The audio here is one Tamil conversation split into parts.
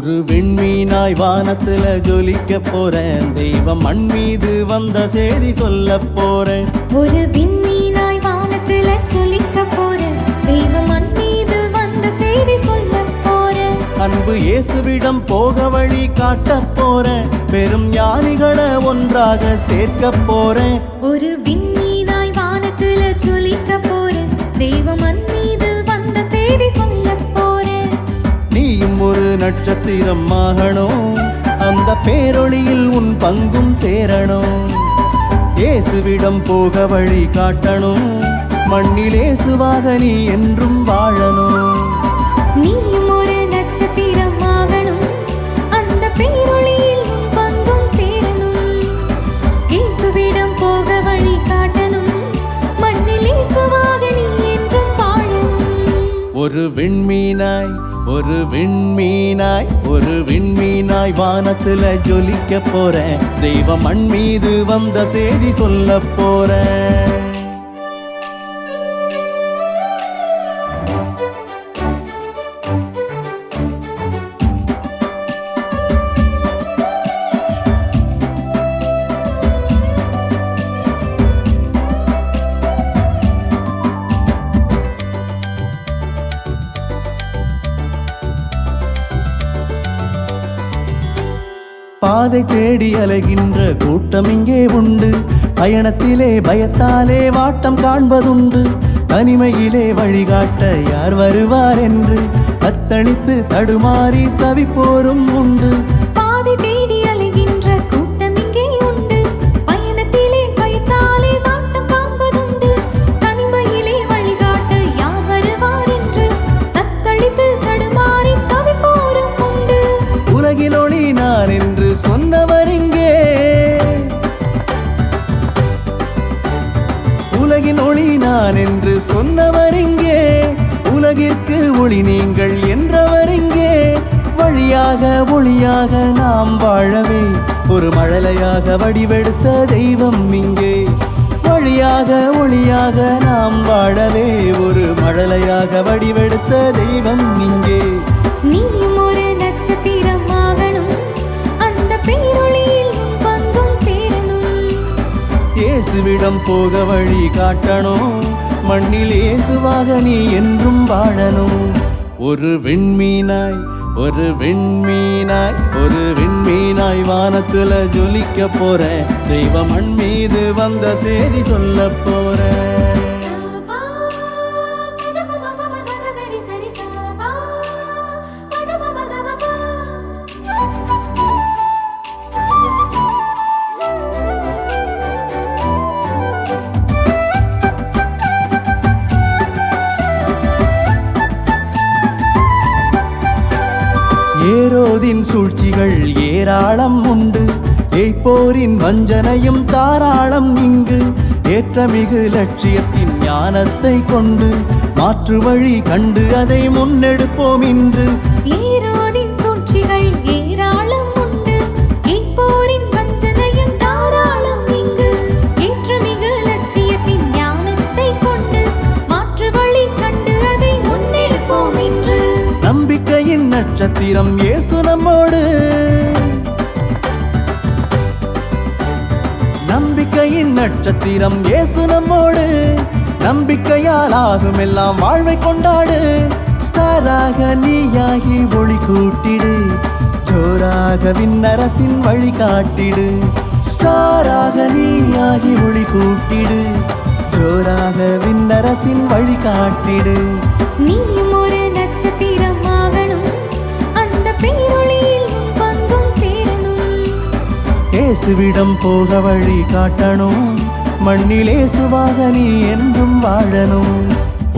ஒரு விண்மீனாய் வானத்துல ஜொலிக்க போறேன், தெய்வம் மண் மீது வந்த செய்தி சொல்ல போறேன். ஒரு விண்மீனாய் வானத்துல ஜொலிக்க போறேன், தெய்வம் மண் மீது வந்த செய்தி சொல்ல போறேன். அன்பு இயேசுவிடம் போக வழி காட்ட போறேன், பெரும் ஞானிகளை ஒன்றாக சேர்க்க போறேன். ஒரு விண்மீனாய் வானத்துல ஜொலிக்க போறேன், தெய்வம் மண் மீது வந்த செய்தி சொல்ல போறேன். நீயும் ஒரு நட்சத்திரம் ஆகணும், அந்த பேரொளியில் உன் பங்கும் சேரணும். இயேசுவிடம் போக வழி காட்டணும், மண்ணில் இயேசுவாக நீ என்றும் வாழணும். நீயும் ஒரு நட்சத்திரம் ஆகணும், அந்த பேரொளியில் உன் பங்கும் சேரணும். இயேசுவிடம் போக வழி காட்டணும், மண்ணில் இயேசுவாக நீ என்றும் வாழணும். ஒரு விண்மீனாய் ஒரு விண்மீனாய் ஒரு விண்மீனாய் வானத்துல ஜொலிக்க போறேன், தெய்வம் மண் மீது வந்த செய்தி சொல்ல போறேன். பாதை தேடி அலைகின்ற கூட்டம் இங்கே உண்டு, பயணத்திலே பயத்தாலே வாட்டம் காண்பதுண்டு. தனிமையிலே வழிகாட்ட யார் வருவார் என்று தத்தளித்து தடுமாறி தவிப்போரும் உண்டு. பாதை தேடி அலைகின்ற கூட்டம் இங்கே உண்டு, பயணத்திலே பயத்தாலே வாட்டம் காண்பதுண்டு. தனிமையிலே வழிகாட்ட யார் வருவார் என்று தத்தளித்து தடுமாறி தவிப்போரும் உண்டு. உலகின் ஒளி நான் என்று சொன்னவர் இங்கே, உலகின் ஒளி நான் என்று சொன்னவர் இங்கே, உலகிற்கு ஒளி நீங்கள் என்றவர் இங்கே. வழியாக ஒளியாக நாம் வாழவே ஒரு மழலையாக வடிவெடுத்த தெய்வம் இங்கே. வழியாக ஒளியாக நாம் வாழவே ஒரு மழலையாக வடிவெடுத்த தெய்வம் இங்கே. நீயும் ஒரு நட்சத்திரம் ஆகணும், அந்த பேரொளியில் உன் பங்கும் சேரணும். இயேசுவிடம் போக வழி காட்டணும், மண்ணில் இயேசுவாக நீ என்றும் வாழணும். ஒரு விண்மீனாய் ஒரு விண்மீனாய் ஒரு விண்மீனாய் வானத்துல ஜொலிக்க போறேன், தெய்வம் மண் மீது வந்த செய்தி சொல்ல போறேன். ஏரோதின் சூழ்ச்சிகள் ஏராளம் உண்டு, ஏய்ப்போரின் வஞ்சனையும் தாராளம் இங்கு. ஏற்றமிகு லட்சியத்தின் ஞானத்தை கொண்டு மாற்று வழி கண்டு அதை முன்னெடுப்போம் இன்று. ஏரோதின் சூழ்ச்சிகள் ஏராளம் உண்டு, ஏய்ப்போரின் வஞ்சனையும் தாராளம் இங்கு. ஏற்றமிகு லட்சியத்தின் ஞானத்தை கொண்டு மாற்று வழி கண்டு அதை முன்னெடுப்போம் இன்று. நம்பிக்கையின் நட்சத்திரம் இயேசு நம்மோடு, நம்பிக்கையின் நட்சத்திரம் இயேசு நம்மோடு. நம்பிக்கையால் ஆகும் எல்லாம் வாழ்வை கொண்டாடு. ஸ்டாராக நீயாகி ஒளி கூட்டிடு, ஜோராக விண்ணரசின் வழி காட்டிடு. ஸ்டாராக நீயாகி ஒளி கூட்டிடு, ஜோராக விண்ணரசின் வழி காட்டிடு. நீயும் ஒரு நட்சத்திரம் ஆகணும், அந்த பேரொளியில் உன் பங்கும் சேரணும். இயேசுவிடம் போக வழி காட்டணும், மண்ணில் இயேசுவாக நீ என்றும் வாழணும்.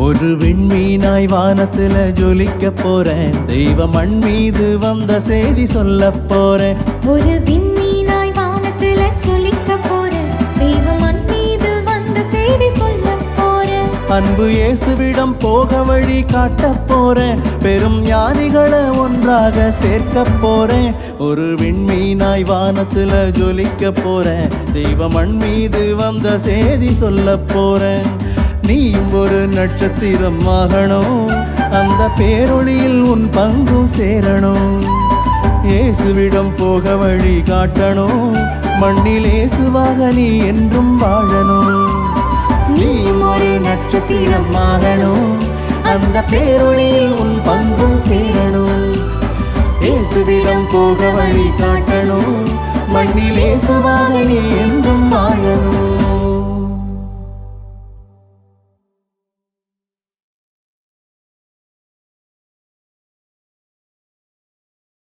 ஒரு விண்மீனாய் வானத்துல ஜொலிக்க போறேன், தெய்வம் மண் மீது வந்த செய்தி சொல்ல போறேன். ஒரு விண்மீனாய் வானத்துல ஜொலிக்க போறேன், தெய்வம் மண் மீது வந்த செய்தி சொல்ல போறேன். அன்பு இயேசுவிடம் போக வழி காட்ட போறேன், பெரும் ஞானிகளை ஒன்றாக சேர்க்க போறேன். ஒரு விண்மீனாய் வானத்துல ஜொலிக்க போறேன், தெய்வம் மண் மீது வந்த செய்தி சொல்ல போறேன். நீயும் ஒரு நட்சத்திரம் ஆகணும், அந்த பேரொளியில் உன் பங்கும் சேரணும். இயேசுவிடம் போக வழி காட்டணும், மண்ணில் இயேசுவாக நீ என்றும் வாழணும். நீயும் ஒரு நட்சத்திரம் ஆகணும், அந்த பேரொளியில் உன் பங்கும் சேரணும். இயேசுவிடம் போக வழி காட்டணும், மண்ணில் இயேசுவாக நீ